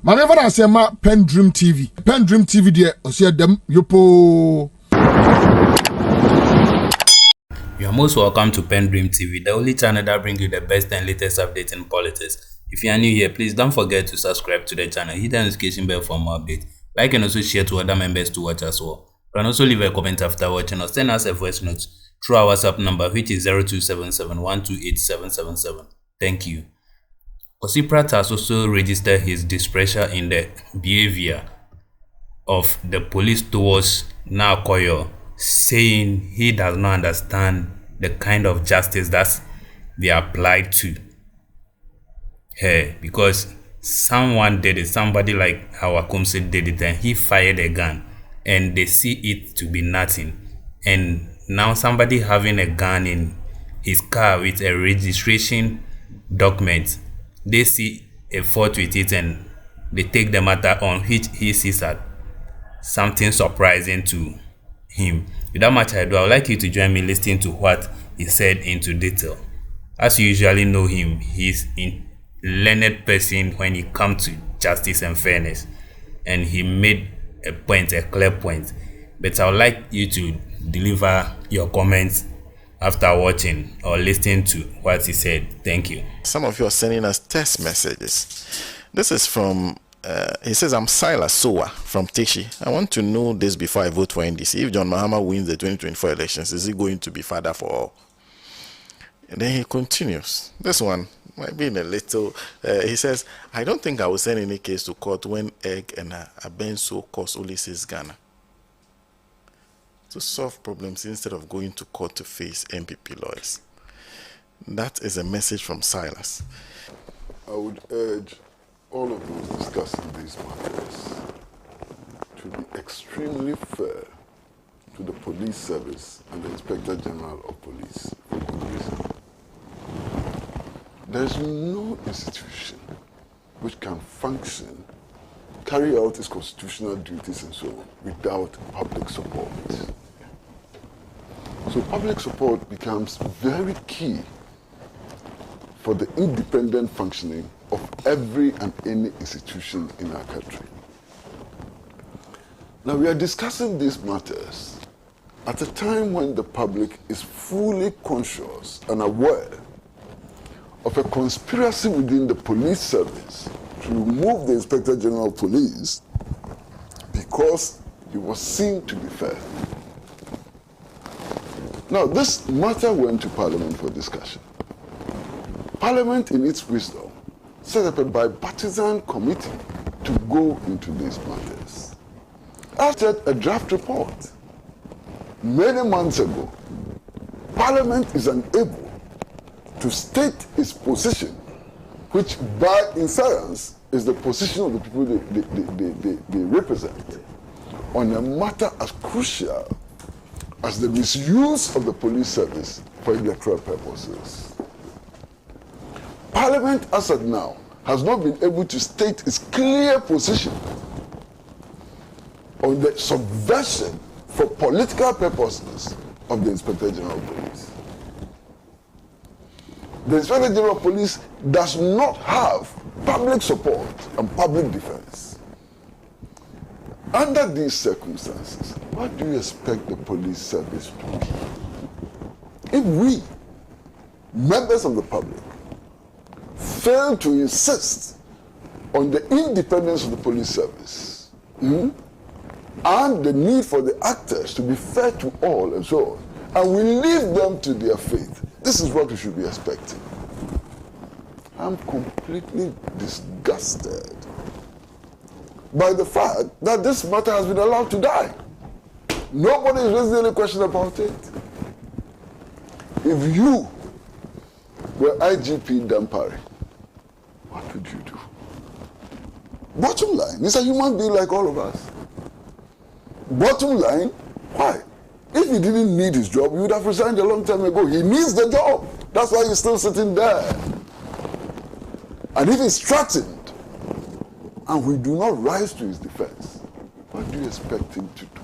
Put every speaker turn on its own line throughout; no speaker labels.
Manever I say ma PENDREAM TV. PENDREAM TV there, I see them yopo.
You are most welcome to PENDREAM TV, the only channel that brings you the best and latest updates in politics. If you are new here, please don't forget to subscribe to the channel, hit the notification bell for more updates. Like and also share to other members to watch as well. You can also leave a comment after watching or send us a voice note through our WhatsApp number, which is 0277128777. Thank you. Pratt has also registered his displeasure in the behavior of the police towards Akoryoo, saying he does not understand the kind of justice that they applied to her, because someone did it, somebody like our Kwesi did it, and he fired a gun and they see it to be nothing. And now somebody having a gun in his car with a registration document, they see a fault with it and they take the matter on, which he sees as something surprising to him. Without much ado, I would like you to join me listening to what he said into detail. As you usually know him, he's a learned person when it comes to justice and fairness, and he made a point, a clear point. But I would like you to deliver your comments after watching or listening to what he said. Thank you.
Some of you are sending us text messages. This is from, he says, I'm Silas Sowa from Tishi. I want to know this before I vote for NDC. If John Mahama wins the 2024 elections, is he going to be father for all? And then he continues. This one might be in a little, he says, I don't think I will send any case to court when egg and a benzo cost only 6 Ghana. To solve problems instead of going to court to face MPP lawyers. That is a message from Silas.
I would urge all of those discussing these matters to be extremely fair to the police service and the Inspector General of Police for good reason. There is no institution which can function, carry out its constitutional duties and so on without public support. So public support becomes very key for the independent functioning of every and any institution in our country. Now we are discussing these matters at a time when the public is fully conscious and aware of a conspiracy within the police service to remove the Inspector General of Police because he was seen to be fair. Now, this matter went to Parliament for discussion. Parliament, in its wisdom, set up a bipartisan committee to go into these matters. After a draft report, many months ago, Parliament is unable to state its position, which by inference is the position of the people they represent, on a matter as crucial as the misuse of the police service for electoral purposes. Parliament, as of now, has not been able to state its clear position on the subversion for political purposes of the Inspector General of Police. The Inspector General of Police does not have public support and public defense. Under these circumstances, what do you expect the police service to do? If we, members of the public, fail to insist on the independence of the police service and the need for the actors to be fair to all and so on, and we leave them to their fate, this is what we should be expecting. I'm completely disgusted by the fact that this matter has been allowed to die. Nobody is raising any question about it. If you were IGP Dampari, what would you do? Bottom line, he's a human being like all of us. Bottom line, why? If he didn't need his job, he would have resigned a long time ago. He needs the job. That's why he's still sitting there. And if he's threatened, and we do not rise to his defense, what do you expect him to do?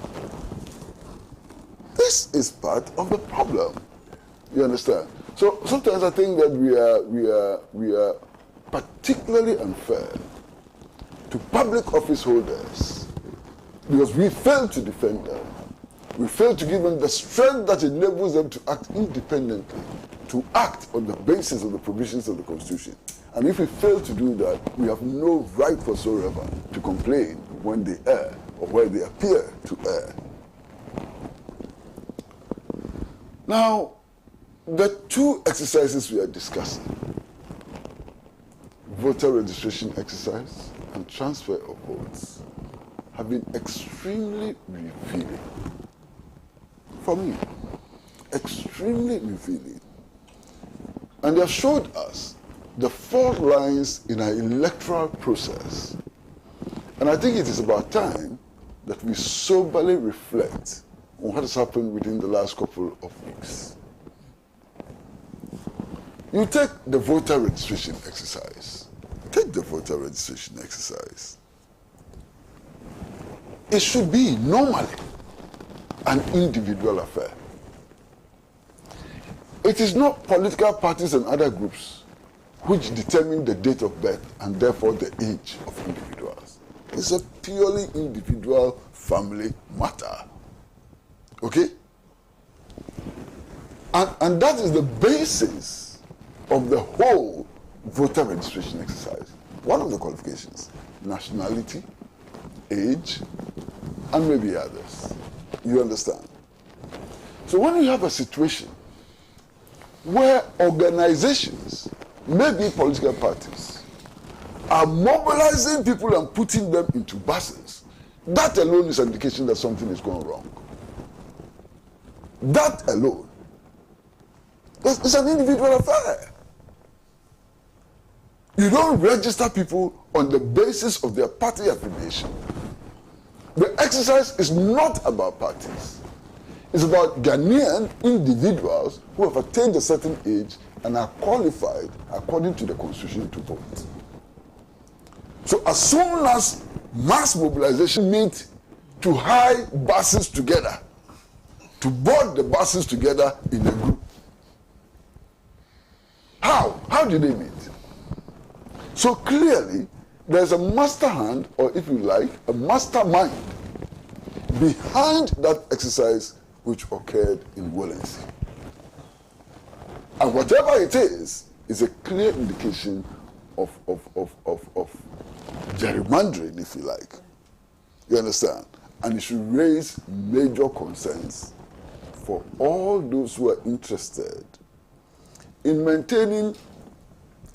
This is part of the problem. You understand? So sometimes I think that we are particularly unfair to public office holders because we failed to defend them. We failed to give them the strength that enables them to act independently, to act on the basis of the provisions of the Constitution. And if we fail to do that, we have no right whatsoever to complain when they err or where they appear to err. Now, the two exercises we are discussing, voter registration exercise and transfer of votes, have been extremely revealing. For me, extremely revealing. And they have showed us the fault lines in our electoral process. And I think it is about time that we soberly reflect on what has happened within the last couple of weeks. You take the voter registration exercise. Take the voter registration exercise. It should be normally an individual affair. It is not political parties and other groups which determine the date of birth and therefore the age of individuals. It's a purely individual family matter. Okay? And that is the basis of the whole voter registration exercise. One of the qualifications, nationality, age, and maybe others. You understand? So when you have a situation where organizations, maybe political parties, are mobilizing people and putting them into buses, that alone is an indication that something is going wrong. That alone. It's an individual affair. You don't register people on the basis of their party affiliation. The exercise is not about parties. It's about Ghanaian individuals who have attained a certain age and are qualified according to the Constitution to vote. So as soon as mass mobilization meet to hire buses together, to board the buses together in a group. How? How did they meet? So clearly, there's a master hand, or if you like, a mastermind behind that exercise which occurred in Wȯnders. And whatever it is a clear indication of gerrymandering, if you like. You understand? And it should raise major concerns for all those who are interested in maintaining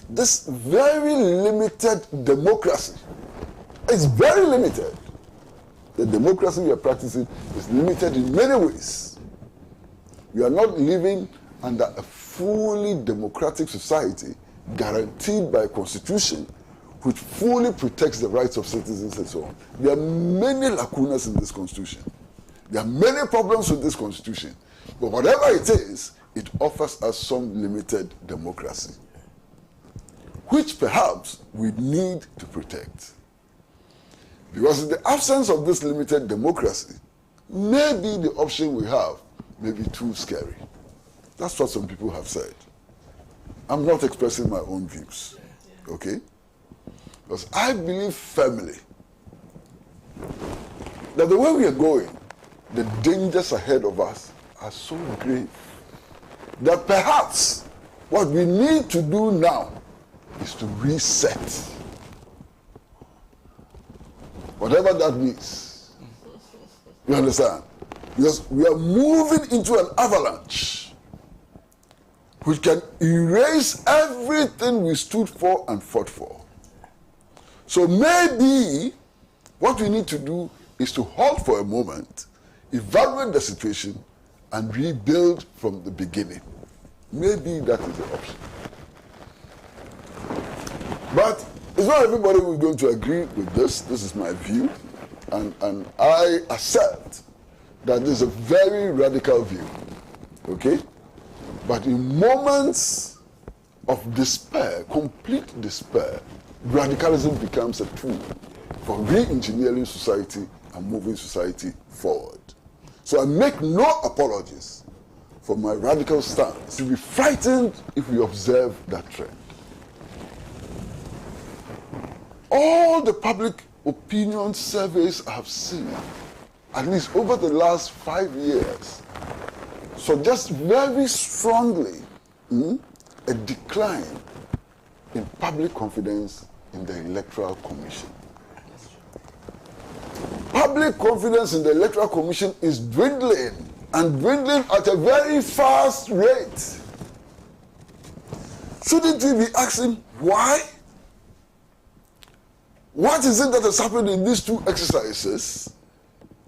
this very limited democracy. It's very limited. The democracy we are practicing is limited in many ways. We are not living under a fully democratic society guaranteed by a constitution which fully protects the rights of citizens and so on. There are many lacunas in this constitution. There are many problems with this constitution. But whatever it is, it offers us some limited democracy, which perhaps we need to protect. Because in the absence of this limited democracy, maybe the option we have may be too scary. That's what some people have said. I'm not expressing my own views, okay? Because I believe firmly that the way we are going, the dangers ahead of us are so grave that perhaps what we need to do now is to reset. Whatever that means. You understand? Because we are moving into an avalanche which can erase everything we stood for and fought for. So maybe what we need to do is to halt for a moment, evaluate the situation, and rebuild from the beginning. Maybe that is the option. But it's not everybody who is going to agree with this. This is my view. And I accept that this is a very radical view. Okay? But in moments of despair, complete despair, radicalism becomes a tool for re-engineering society and moving society forward. So I make no apologies for my radical stance. You'll be frightened if we observe that trend. all the public opinion surveys I have seen, at least over the last 5 years, suggest very strongly a decline in public confidence in the Electoral Commission. Public confidence in the Electoral Commission is dwindling, and dwindling at a very fast rate. Shouldn't we be asking why? What is it that has happened in these two exercises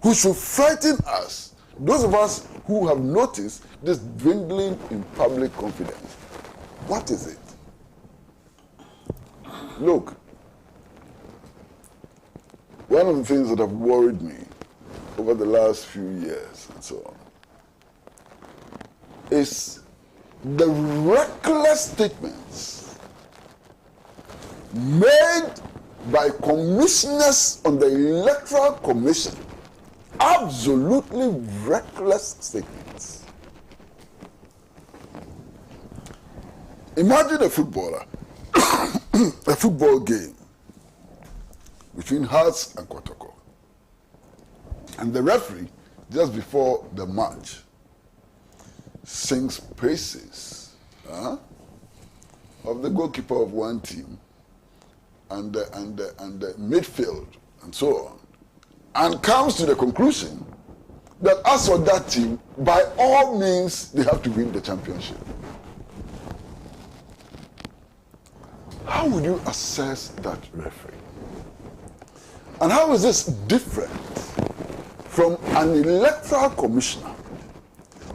which should frighten us, those of us who have noticed this dwindling in public confidence? What is it? Look, one of the things that have worried me over the last few years and so on is the reckless statements made by commissioners on the Electoral Commission. Absolutely reckless statements. Imagine a footballer, a football game between Hearts and Kotoko, and the referee, just before the match, sings praises of the goalkeeper of one team and the midfield and so on, and comes to the conclusion that as for that team, by all means, they have to win the championship. How would you assess that referee? And how is this different from an electoral commissioner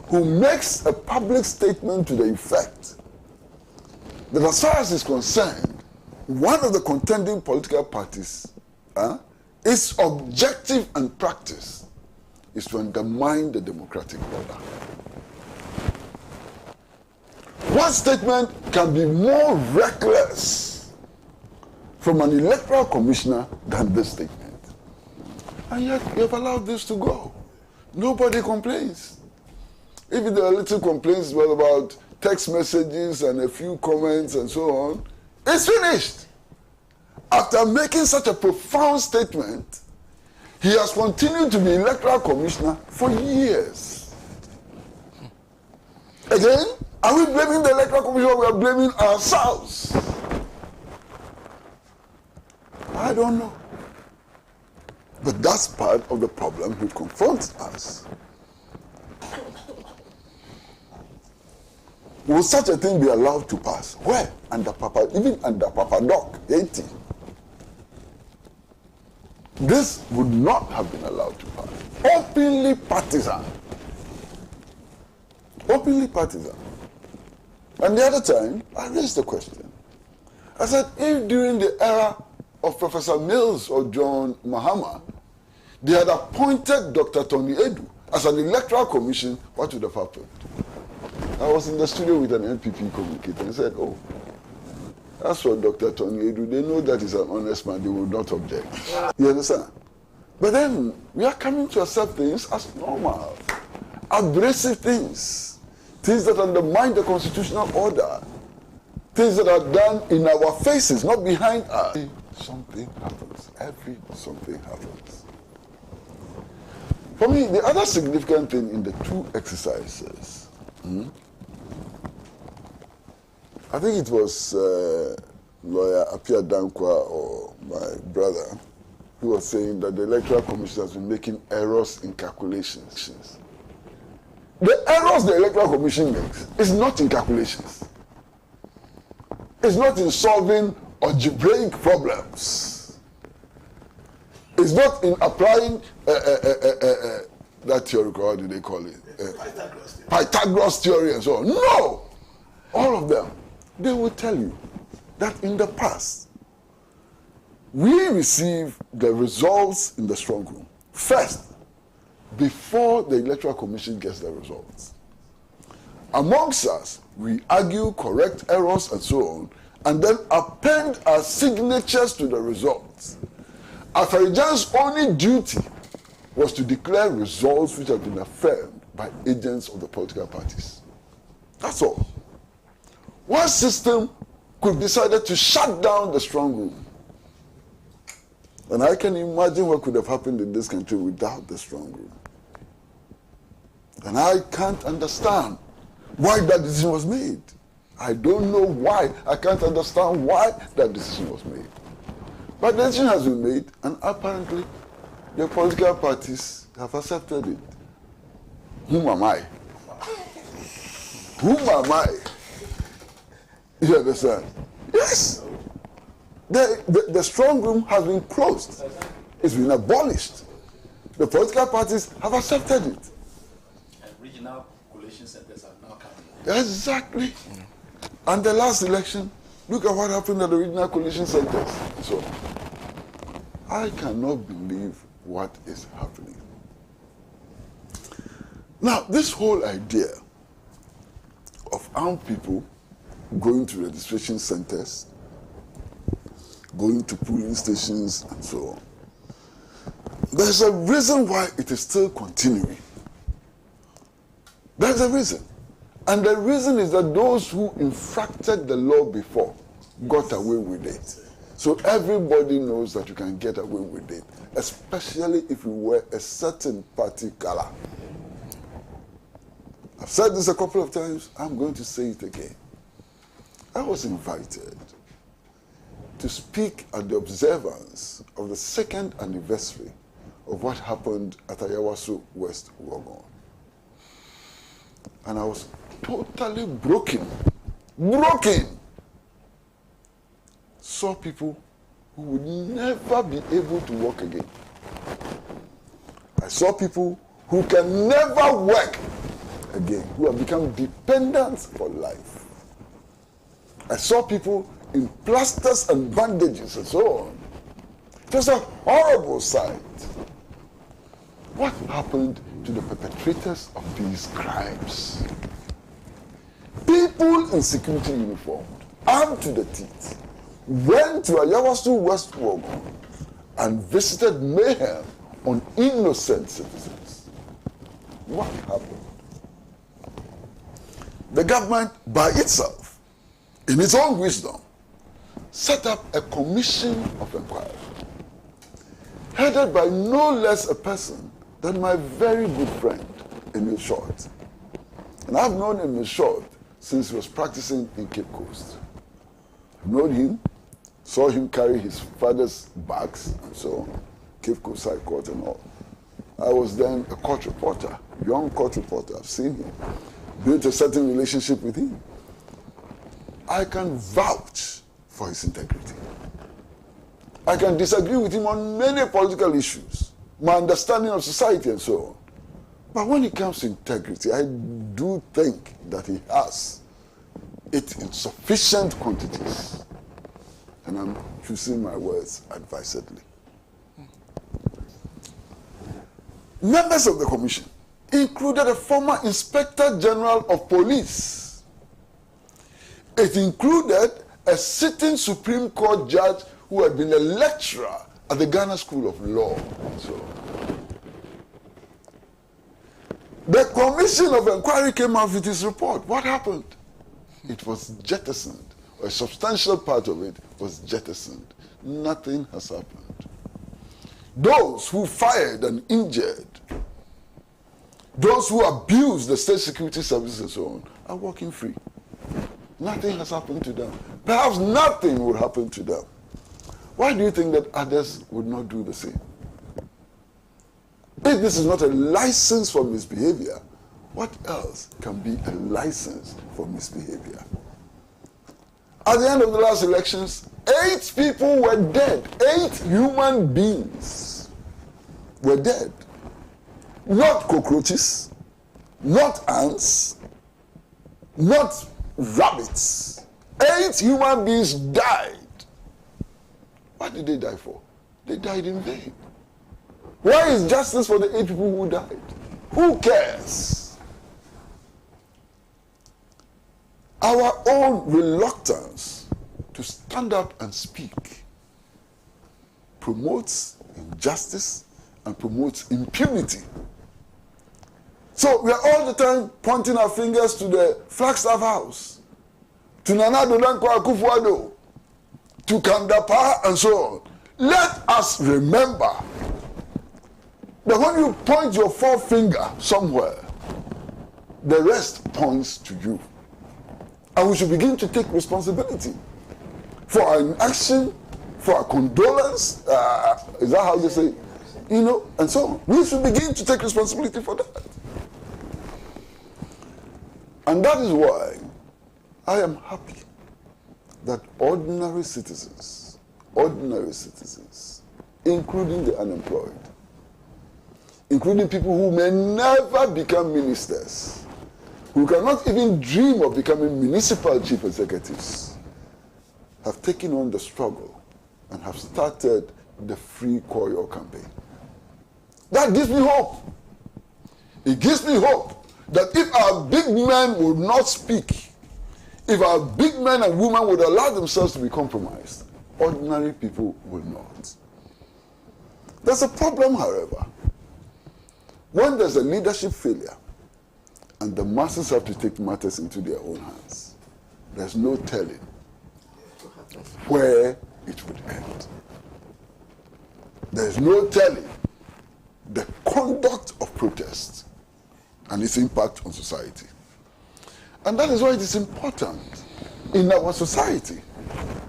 who makes a public statement to the effect that as far as is concerned, one of the contending political parties, its objective and practice is to undermine the democratic order? What statement can be more reckless from an electoral commissioner than this statement? And yet you have allowed this to go. Nobody complains. Even there are little complaints about text messages and a few comments and so on, it's finished. After making such a profound statement, he has continued to be electoral commissioner for years. Again, are we blaming the electoral commission or we are blaming ourselves? I don't know. But that's part of the problem which confronts us. Will such a thing be allowed to pass? Where? Even under Papa Doc, 80. This would not have been allowed to pass. Openly partisan. Openly partisan. And the other time, I raised the question. I said, if during the era of Professor Mills or John Mahama, they had appointed Dr. Tony Edu as an electoral commission, what would have happened? I was in the studio with an NPP communicator and said, oh, as for Dr. Tony Edu, they know that he's an honest man, they will not object. You understand? But then we are coming to accept things as normal, abrasive things, things that undermine the constitutional order, things that are done in our faces, not behind us. Something happens. Something happens. For me, the other significant thing in the two exercises, I think it was lawyer Apia Dankwa or my brother who was saying that the Electoral Commission has been making errors in calculations. The errors the Electoral Commission makes is not in calculations. It's not in solving algebraic problems. It's not in applying that theory, how do they call it? Pythagoras theory and so on. No! All of them. They will tell you that in the past, we receive the results in the strong room first, before the Electoral Commission gets the results. Amongst us, we argue, correct errors and so on, and then append our signatures to the results. Afarijan's only duty was to declare results which have been affirmed by agents of the political parties. That's all. One system could have decided to shut down the strong room And I can imagine what could have happened in this country without the strong room. And I can't understand why that decision was made. I don't know why. I can't understand why that decision was made. But the decision has been made, and apparently the political parties have accepted it. Whom am I? Whom am I? You understand? Yes. The strong room has been closed. It's been abolished. The political parties have accepted it.
And regional coalition centers are now coming.
Exactly. And the last election, look at what happened at the regional coalition centers. So, I cannot believe what is happening. Now, this whole idea of armed people going to registration centers, going to polling stations, and so on, there's a reason why it is still continuing. There's a reason. And the reason is that those who infracted the law before got away with it. So everybody knows that you can get away with it, especially if you wear a certain party color. I've said this a couple of times, I'm going to say it again. I was invited to speak at the observance of the 2nd anniversary of what happened at Ayawaso West Wuogon. And I was totally broken. Saw people who would never be able to walk again. I saw people who can never work again, who have become dependent for life. I saw people in plasters and bandages and so on. It was a horrible sight. What happened to the perpetrators of these crimes? People in security uniform, armed to the teeth, went to Ayawaso West Wuogon and visited mayhem on innocent citizens. What happened? The government, by itself, in its own wisdom, set up a commission of inquiry, headed by no less a person than my very good friend, Emil Short. And I've known Emil Short since he was practicing in Cape Coast. I've known him, saw him carry his father's bags and so on, Cape Coast High Court and all. I was then a court reporter, young court reporter. I've seen him, built a certain relationship with him. I can vouch for his integrity. I can disagree with him on many political issues, my understanding of society and so on. But when it comes to integrity, I do think that he has it in sufficient quantities. And I'm choosing my words advisedly. Members of the commission included a former Inspector General of Police. It included a sitting Supreme Court judge who had been a lecturer at the Ghana School of Law. So, the Commission of Inquiry came out with its report. What happened? It was jettisoned. A substantial part of it was jettisoned. Nothing has happened. Those who fired and injured, those who abused the state security services and so on, are walking free. Nothing has happened to them. Perhaps nothing will happen to them. Why do you think that others would not do the same? If this is not a license for misbehavior, what else can be a license for misbehavior? At the end of the last elections, 8 people were dead. 8 human beings were dead. Not cockroaches, not ants, not rabbits. 8 human beings died. What did they die for? They died in vain. Why is justice for the 8 people who died? Who cares? Our own reluctance to stand up and speak promotes injustice and promotes impunity. So we are all the time pointing our fingers to the Flagstaff House, to Nana Addo Dankwa Akufo-Addo, to Kandapa and so on. Let us remember that when you point your forefinger somewhere, the rest points to you. And we should begin to take responsibility for our inaction, for our condolence, is that how they say? You know, and so on. We should begin to take responsibility for that. And that is why I am happy that ordinary citizens, including the unemployed, including people who may never become ministers, who cannot even dream of becoming municipal chief executives, have taken on the struggle and have started the Free Akoryoo campaign. That gives me hope. It gives me hope that if our big men would not speak, if our big men and women would allow themselves to be compromised, ordinary people will not. There's a problem, however. When there's a leadership failure and the masses have to take matters into their own hands, there's no telling where it would end. There's no telling the conduct of protest and its impact on society. And that is why it is important in our society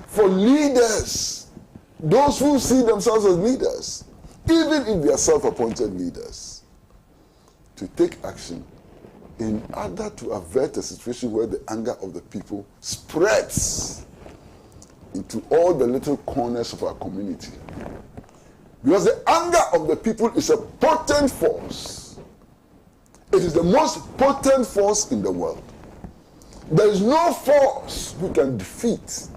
for leaders, those who see themselves as leaders, even if they are self-appointed leaders, to take action in order to avert a situation where the anger of the people spreads into all the little corners of our community. Because the anger of the people is a potent force. It is the most potent force in the world. There is no force who can defeat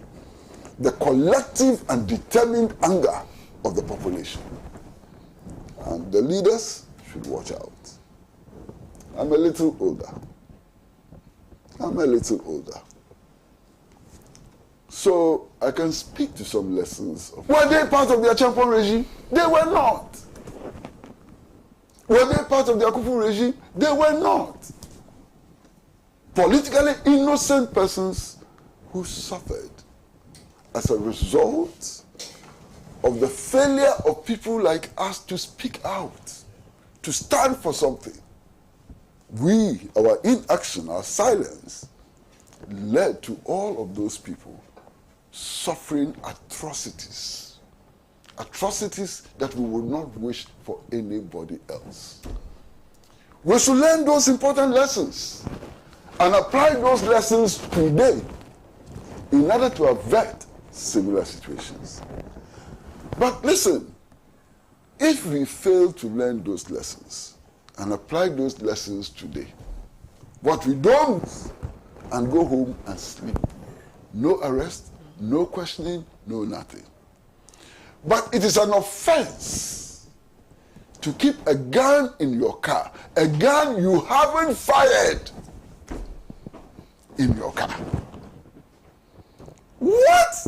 the collective and determined anger of the population. And the leaders should watch out. I'm a little older. So I can speak to some lessons. Were they part of the Achampon regime? They were not. Were they part of the Akufo regime? They were not. Politically innocent persons who suffered as a result of the failure of people like us to speak out, to stand for something. We, our inaction, our silence, led to all of those people suffering atrocities. Atrocities that we would not wish for anybody else. We should learn those important lessons and apply those lessons today in order to avert similar situations. But listen, if we fail to learn those lessons and apply those lessons today, what we don't, and go home and sleep. No arrest, no questioning, no nothing. But it is an offense to keep a gun in your car, a gun you haven't fired in your car. What?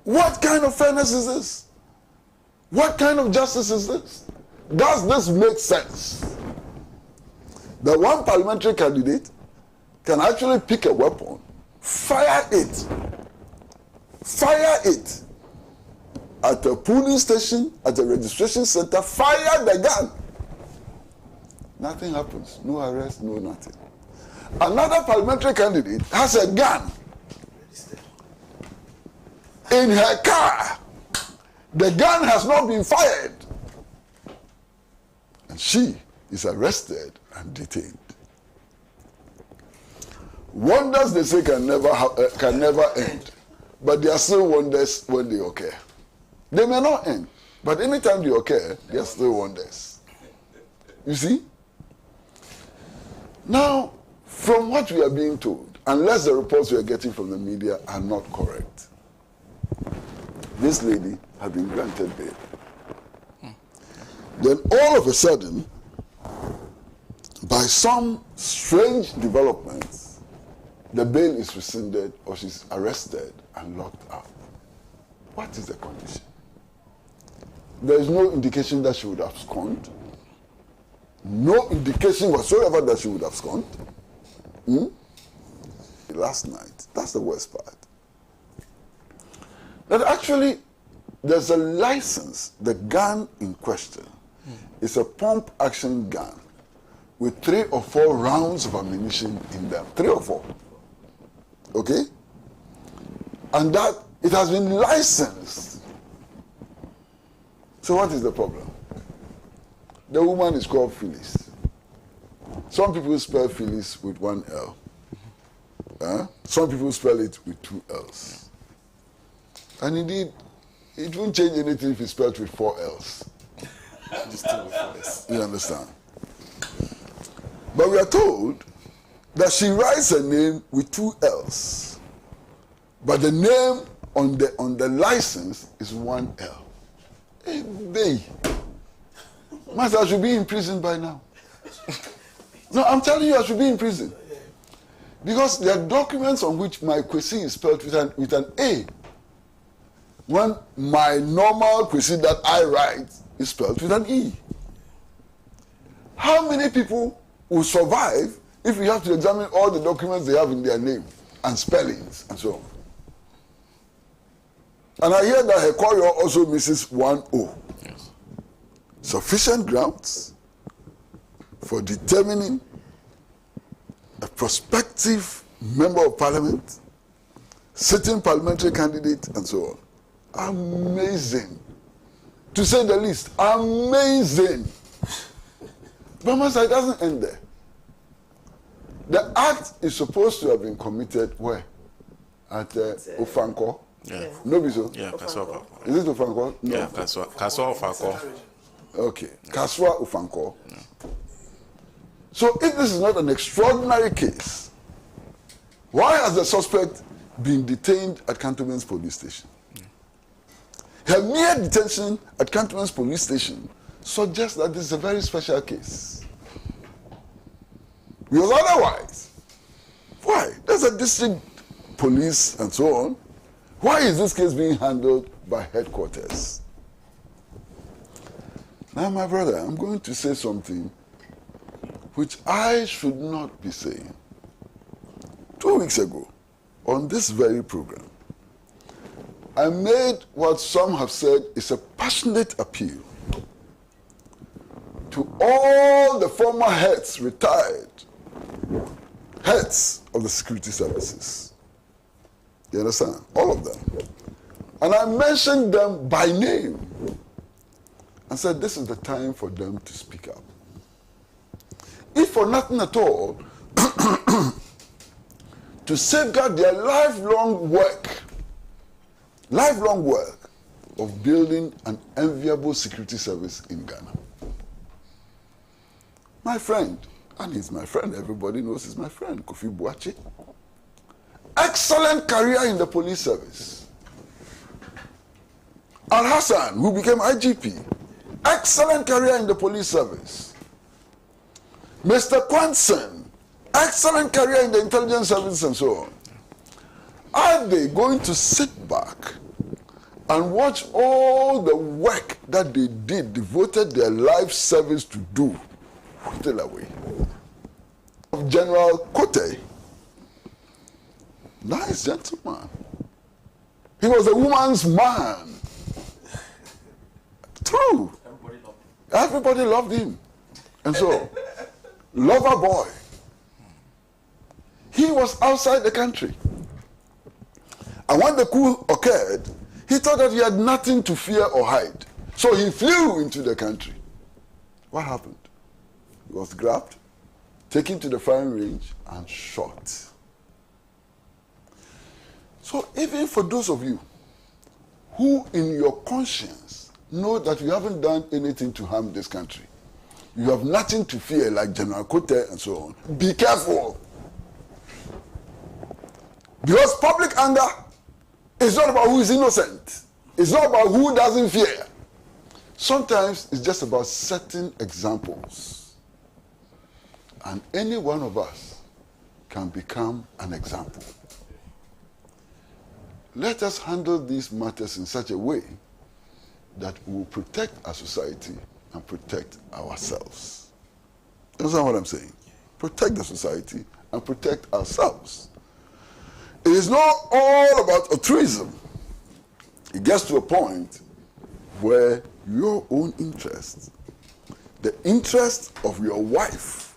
What kind of fairness is this? What kind of justice is this? Does this make sense? That one parliamentary candidate can actually pick a weapon, fire it at a polling station, at a registration center, fire the gun. Nothing happens, no arrest, no nothing. Another parliamentary candidate has a gun in her car. The gun has not been fired. And she is arrested and detained. Wonders, they say, can never end. But there are still wonders when they occur. They may not end, but anytime they occur, there are still wonders. You see? Now, from what we are being told, unless the reports we are getting from the media are not correct, this lady had been granted bail. Then all of a sudden, by some strange developments, the bail is rescinded or she's arrested and locked up. What is the condition? There is no indication that she would have absconded. No indication whatsoever that she would have absconded. Last night, that's the worst part. that actually there's a license. The gun in question is a pump action gun with 3 or 4 rounds of ammunition in them. 3 or 4. Okay? And that it has been licensed. So what is the problem? The woman is called Phyllis. Some people spell Phyllis with 1 L. Some people spell it with 2 L's. And indeed, it won't change anything if it's spelled with 4 L's. You understand? But we are told that she writes her name with 2 L's. But the name on the license is 1 L. Hey, they. Master, I should be in prison by now. No, I'm telling you, I should be in prison. Because there are documents on which my Kwesi is spelled with an A. When my normal Kwesi that I write is spelled with an E. How many people will survive if we have to examine all the documents they have in their name and spellings and so on? And I hear that Akoryoo also misses 1 O. Yes. Sufficient grounds for determining a prospective member of parliament, sitting parliamentary candidate, and so on. Amazing. To say the least, amazing. But Master, it doesn't end there. The act is supposed to have been committed where? At Ofanko.
Yeah.
No, be so?
Yeah, Kaswa.
Is it Ofanko? No.
Yeah, Kaswa Ofanko.
Okay. Kaswa Ofanko. Yeah. So if this is not an extraordinary case, why has the suspect been detained at Cantonment's police station? Her mere detention at Cantonment's police station suggests that this is a very special case. Because otherwise, why? There's a district police and so on. Why is this case being handled by headquarters? Now, my brother, I'm going to say something which I should not be saying. 2 weeks ago, on this very program, I made what some have said is a passionate appeal to all the former heads, retired heads of the security services. You understand? All of them. And I mentioned them by name and said this is the time for them to speak up. If for nothing at all, to safeguard their lifelong work of building an enviable security service in Ghana. My friend, and he's my friend, everybody knows he's my friend, Kofi Boakye. Excellent career in the police service. Al-Hassan, who became IGP, excellent career in the police service. Mr. Kwanson, excellent career in the intelligence service and so on. Are they going to sit back and watch all the work that they did, devoted their life service to do, whittle away? General Kote, nice gentleman. He was a woman's man. True. Everybody loved him. And so, lover boy. He was outside the country. And when the coup occurred, he thought that he had nothing to fear or hide. So he flew into the country. What happened? He was grabbed, taken to the firing range, and shot. So even for those of you who in your conscience know that you haven't done anything to harm this country, you have nothing to fear like General Kote and so on, be careful. Because public anger is not about who is innocent. It's not about who doesn't fear. Sometimes it's just about setting examples. And any one of us can become an example. Let us handle these matters in such a way that we will protect our society and protect ourselves. That's not what I'm saying. Protect the society and protect ourselves. It is not all about altruism. it gets to a point where your own interests, the interest of your wife,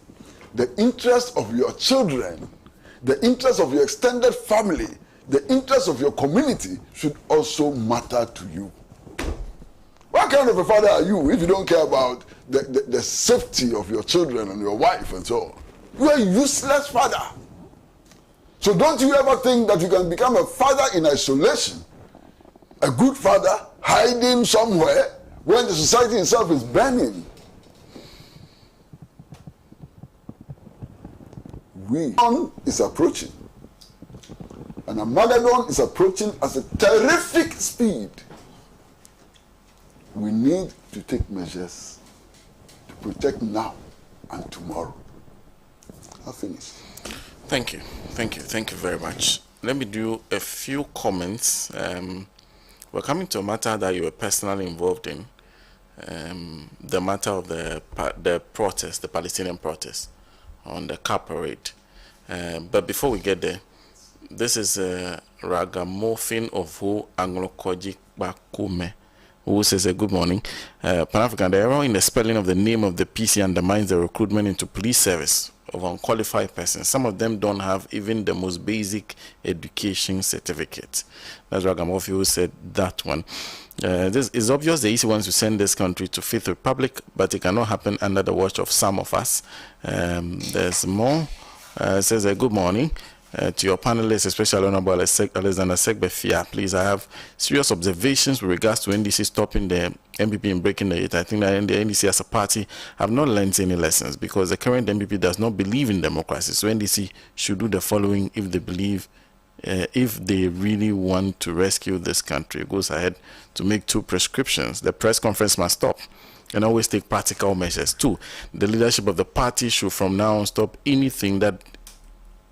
the interest of your children, the interest of your extended family, the interest of your community should also matter to you. What kind of a father are you if you don't care about the safety of your children and your wife and so on? You are a useless father. So don't you ever think that you can become a father in isolation, a good father hiding somewhere when the society itself is burning. Armageddon is approaching. And Armageddon is approaching at a terrific speed. We need to take measures to protect now and tomorrow. I'll finish.
Thank you. Thank you very much. Let me do a few comments. We're coming to a matter that you were personally involved in, the matter of the protest, the Palestinian protest on the car parade. But before we get there, this is Ragamuffin of who Anglokoji Bakume, who says good morning. Pan-African, the error in the spelling of the name of the PC undermines the recruitment into police service of unqualified persons. Some of them don't have even the most basic education certificate. That's Ragamuffin who said that one. This is obvious the easy ones to send this country to Fifth Republic, but it cannot happen under the watch of some of us. There's more. Says good morning. To your panelists, especially Honorable Alexander Segbefia, please, I have serious observations with regards to NDC stopping the MPP in breaking the it. I think that the NDC as a party have not learned any lessons because the current MPP does not believe in democracy. So NDC should do the following if they believe, if they really want to rescue this country. It goes ahead to make 2 prescriptions. The press conference must stop and always take practical measures. 2, the leadership of the party should from now on stop anything that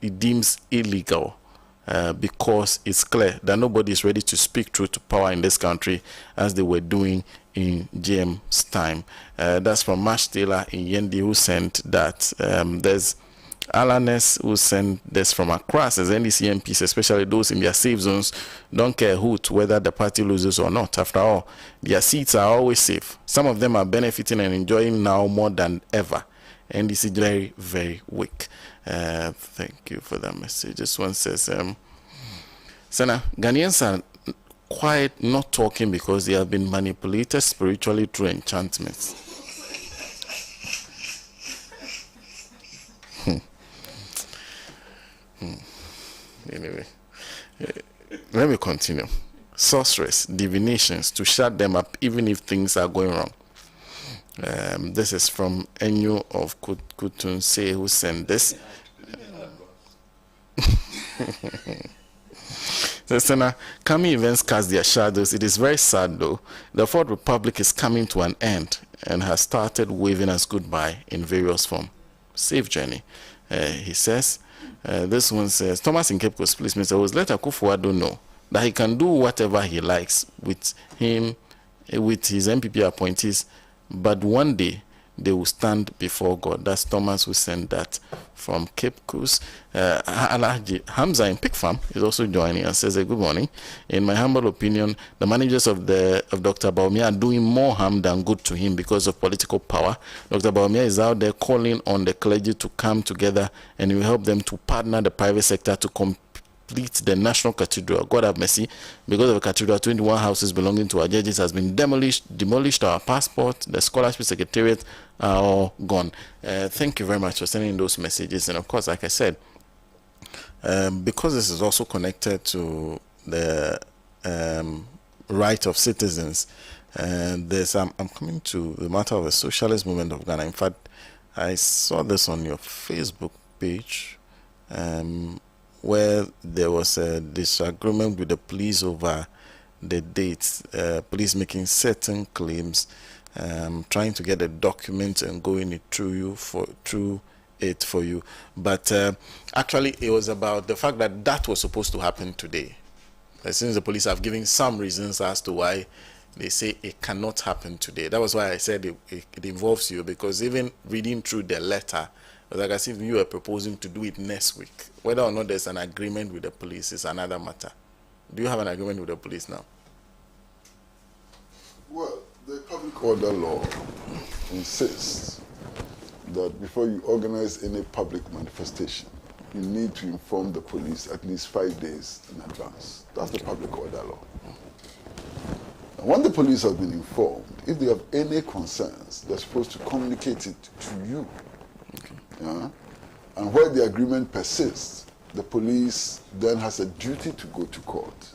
it deems illegal because it's clear that nobody is ready to speak truth to power in this country as they were doing in GM's time. That's from Mash Taylor in Yendi who sent that. There's Alanes who sent this from Accra, says NDC MPs, especially those in their safe zones, don't care whether the party loses or not. After all, their seats are always safe. Some of them are benefiting and enjoying now more than ever. NDC very, very weak. Thank you for that message. This one says, Sana, Ghanaians are quiet, not talking because they have been manipulated spiritually through enchantments. Anyway, let me continue. Sorceress, divinations to shut them up even if things are going wrong. This is from Enyo of Kutunse who sent this. Listener, coming events cast their shadows. It is very sad though. The Fourth Republic is coming to an end and has started waving us goodbye in various forms. Safe journey, he says. This one says, Thomas in Cape Coast, please, Mr. Rose, let Akufo-Addo know that he can do whatever he likes with his MPP appointees, but one day they will stand before God. That's Thomas who sent that from Cape Coast. Hamza in Pig Farm is also joining and says, good morning. In my humble opinion, the managers of Dr. Bawumia are doing more harm than good to him because of political power. Dr. Bawumia is out there calling on the clergy to come together and will help them to partner the private sector to complete the National Cathedral. God have mercy. Because of the cathedral, 21 houses belonging to our judges has been demolished. Our passport, the scholarship secretariat are all gone. Thank you very much for sending those messages. And of course, like I said, because this is also connected to the right of citizens, I'm coming to the matter of the socialist movement of Ghana. In fact, I saw this on your Facebook page, where there was a disagreement with the police over the dates, police making certain claims, trying to get a document and going it through it for you. But actually, it was about the fact that was supposed to happen today. Since the police have given some reasons as to why they say it cannot happen today. That was why I said it involves you, because even reading through the letter, it was like as if you are proposing to do it next week. Whether or not there's an agreement with the police is another matter. Do you have an agreement with the police now?
order law insists that before you organize any public manifestation, you need to inform the police at least 5 days in advance. That's the public order law. And when the police have been informed, if they have any concerns, they're supposed to communicate it to you. Yeah? And where the agreement persists, the police then has a duty to go to court.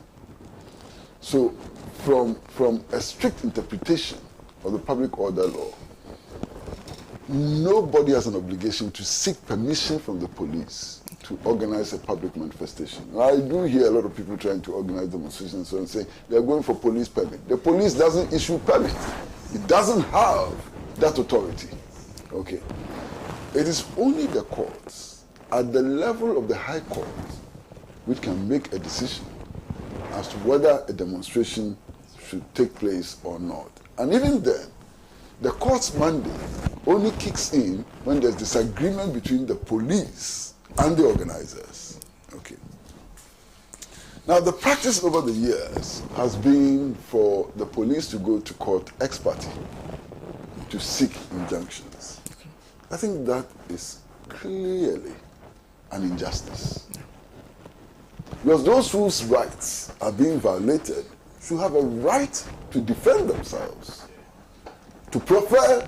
So from a strict interpretation of the public order law, nobody has an obligation to seek permission from the police to organize a public manifestation. I do hear a lot of people trying to organize demonstrations and saying they're going for police permit. The police doesn't issue permit. It doesn't have that authority. Okay. It is only the courts at the level of the High Court which can make a decision as to whether a demonstration should take place or not. And even then, the court's mandate only kicks in when there's disagreement between the police and the organizers. Okay. Now, the practice over the years has been for the police to go to court ex parte to seek injunctions. I think that is clearly an injustice. Because those whose rights are being violated should have a right to defend themselves, to prefer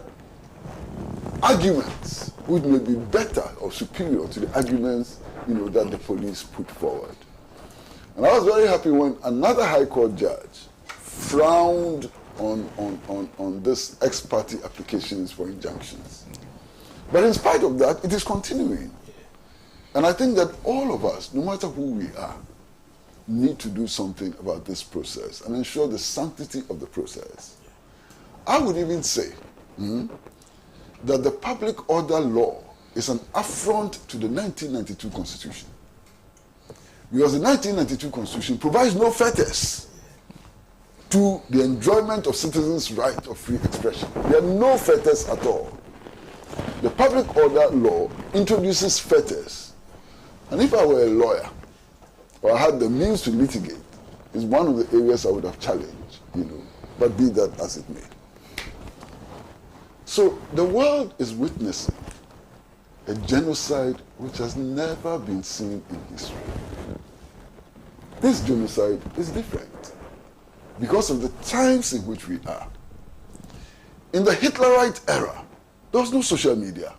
arguments which may be better or superior to the arguments that the police put forward. And I was very happy when another High Court judge frowned on this ex parte applications for injunctions. But in spite of that, it is continuing. And I think that all of us, no matter who we are, need to do something about this process and ensure the sanctity of the process. I would even say that the public order law is an affront to the 1992 Constitution. Because the 1992 Constitution provides no fetters to the enjoyment of citizens' right of free expression. There are no fetters at all. The public order law introduces fetters. And if I were a lawyer, or I had the means to litigate, it's one of the areas I would have challenged, but be that as it may. So the world is witnessing a genocide which has never been seen in history. This genocide is different because of the times in which we are. In the Hitlerite era, there was no social media.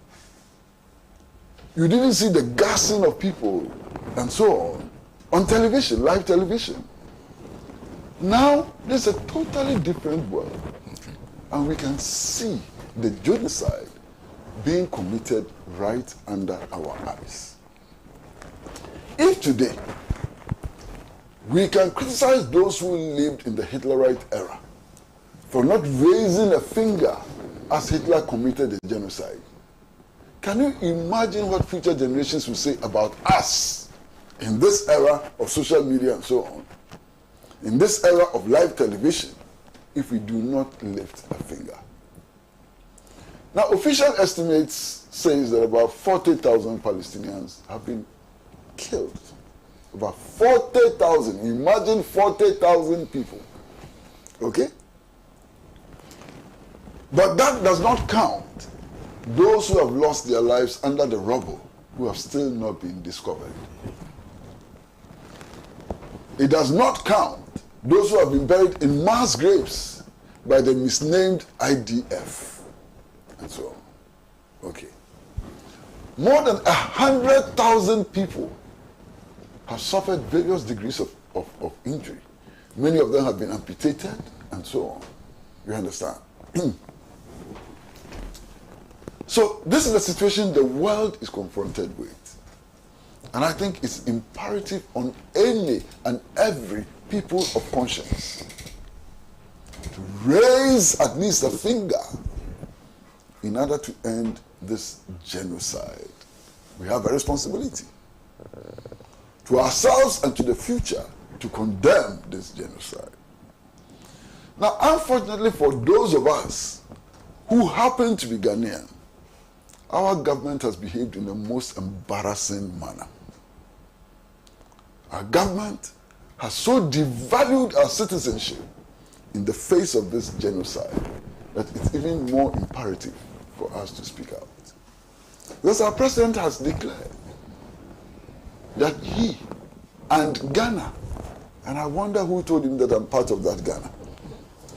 You didn't see the gassing of people and so on television, live television. Now, there's a totally different world. And we can see the genocide being committed right under our eyes. If today we can criticize those who lived in the Hitlerite era for not raising a finger as Hitler committed the genocide, can you imagine what future generations will say about us in this era of social media and so on, in this era of live television, if we do not lift a finger? Now, official estimates say that about 40,000 Palestinians have been killed. About 40,000. Imagine 40,000 people. Okay? But that does not count those who have lost their lives under the rubble, who have still not been discovered. It does not count those who have been buried in mass graves by the misnamed IDF, and so on. Okay. More than 100,000 people have suffered various degrees of injury. Many of them have been amputated, and so on. You understand? So this is the situation the world is confronted with. And I think it's imperative on any and every people of conscience to raise at least a finger in order to end this genocide. We have a responsibility to ourselves and to the future to condemn this genocide. Now, unfortunately for those of us who happen to be Ghanaian, our government has behaved in the most embarrassing manner. Our government has so devalued our citizenship in the face of this genocide that it's even more imperative for us to speak out. Because our president has declared that he and Ghana, and I wonder who told him that I'm part of that Ghana,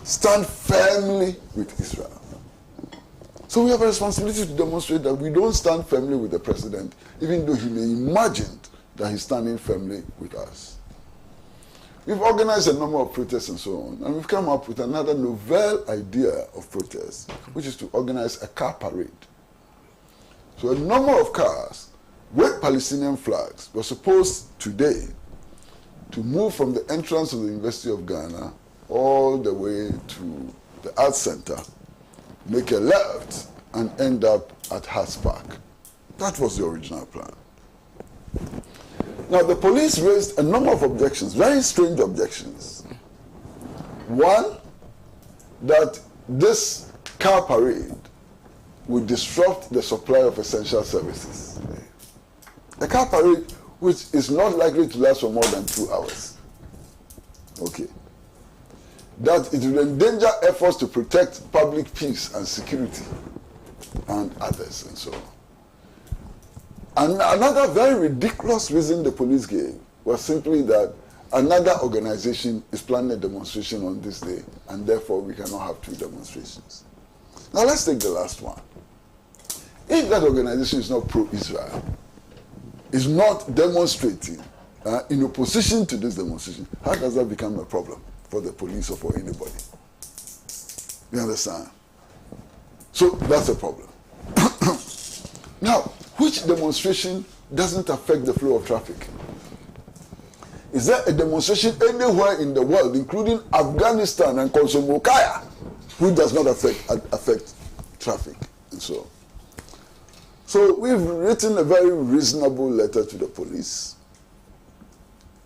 stand firmly with Israel. So we have a responsibility to demonstrate that we don't stand firmly with the president, even though he may imagine that he's standing firmly with us. We've organized a number of protests and so on, and we've come up with another novel idea of protest, which is to organize a car parade. So a number of cars with Palestinian flags were supposed today to move from the entrance of the University of Ghana all the way to the Arts Center, make a left, and end up at Harts Park. That was the original plan. Now, the police raised a number of objections, very strange objections. One, that this car parade would disrupt the supply of essential services. A car parade which is not likely to last for more than 2 hours. Okay. That it will endanger efforts to protect public peace and security and others and so on. And another very ridiculous reason the police gave was simply that another organization is planning a demonstration on this day, and therefore we cannot have 2 demonstrations. Now let's take the last one. If that organization is not pro-Israel, is not demonstrating in opposition to this demonstration, how does that become a problem for the police or for anybody? You understand? So that's a problem. Now, which demonstration doesn't affect the flow of traffic? Is there a demonstration anywhere in the world, including Afghanistan and Kosovokaya, who does not affect traffic and so on? So we've written a very reasonable letter to the police,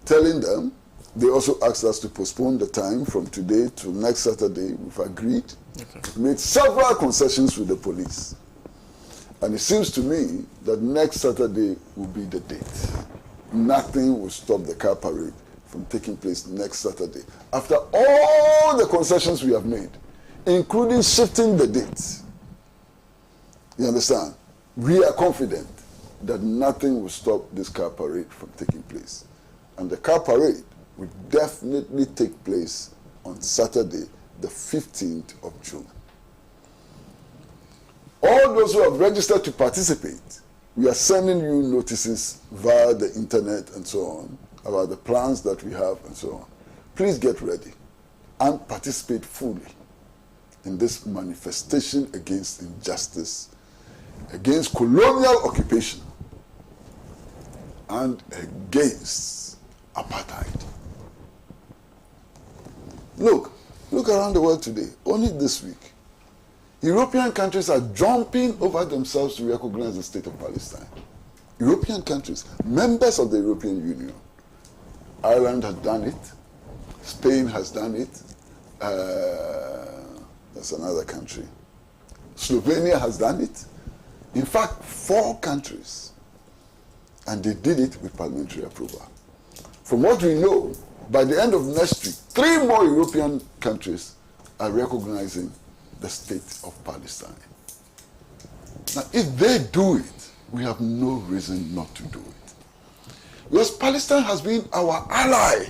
telling them, they also asked us to postpone the time from today to next Saturday. We've agreed, made several concessions with the police. And it seems to me that next Saturday will be the date. Nothing will stop the car parade from taking place next Saturday. After all the concessions we have made, including shifting the date. You understand? We are confident that nothing will stop this car parade from taking place. And the car parade will definitely take place on Saturday, the 15th of June. All those who have registered to participate, we are sending you notices via the internet and so on about the plans that we have and so on. Please get ready and participate fully in this manifestation against injustice, against colonial occupation, and against apartheid. Look around the world today. Only this week, European countries are jumping over themselves to recognize the state of Palestine. European countries, members of the European Union. Ireland has done it. Spain has done it. That's another country. Slovenia has done it. In fact, 4 countries. And they did it with parliamentary approval. From what we know, by the end of next week, 3 more European countries are recognizing the state of Palestine. Now, if they do it, we have no reason not to do it. Because Palestine has been our ally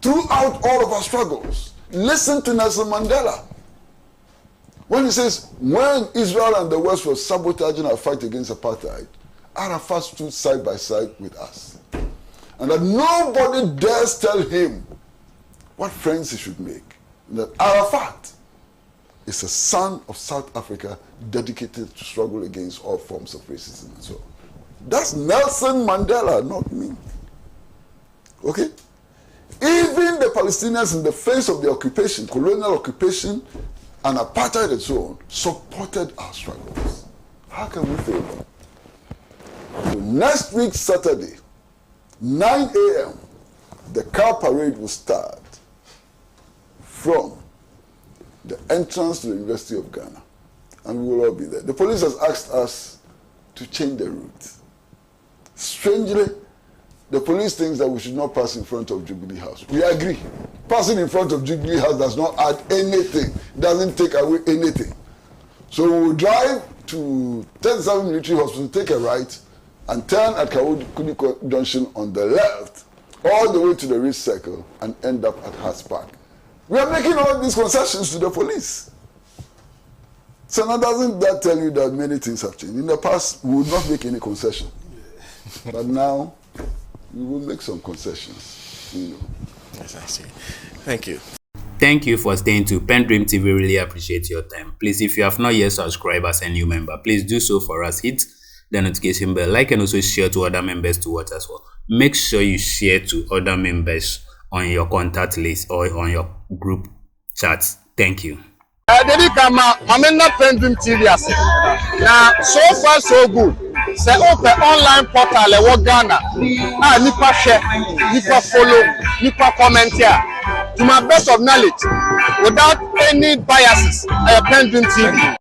throughout all of our struggles. Listen to Nelson Mandela. When he says, when Israel and the West were sabotaging our fight against apartheid, Arafat stood side by side with us. And that nobody dares tell him what friends he should make. And that Arafat is a son of South Africa dedicated to struggle against all forms of racism and so on. That's Nelson Mandela, not me. Okay? Even the Palestinians in the face of the occupation, colonial occupation, and apartheid and so on, supported our struggles. How can we fail them? So next week, Saturday, 9 a.m., the car parade will start from the entrance to the University of Ghana. And we will all be there. The police has asked us to change the route. Strangely, the police thinks that we should not pass in front of Jubilee House. We agree. passing in front of Jubilee House does not add anything, doesn't take away anything. So we will drive to 37 Military Hospital, take a right, and turn at Akoryoo Junction on the left, all the way to the Reach Circle, and end up at Hart Park. We are making all these concessions to the police. So now doesn't that tell you that many things have changed? In the past, we would not make any concession. But now, we will make some concessions. You know.
Yes, I see. Thank you.
Thank you for staying to PENDREAM TV. Really appreciate your time. Please, if you have not yet subscribed as a new member, please do so for us. Hit the notification bell, like, and also share to other members to watch as well. Make sure you share to other members on your contact list or on your group chats. Thank you.
PENDREAM TV now, so far so good. Say open online portal e wo Ghana. Nipa share, nipa follow, nipa comment here. To my best of knowledge, without any biases, PENDREAM TV.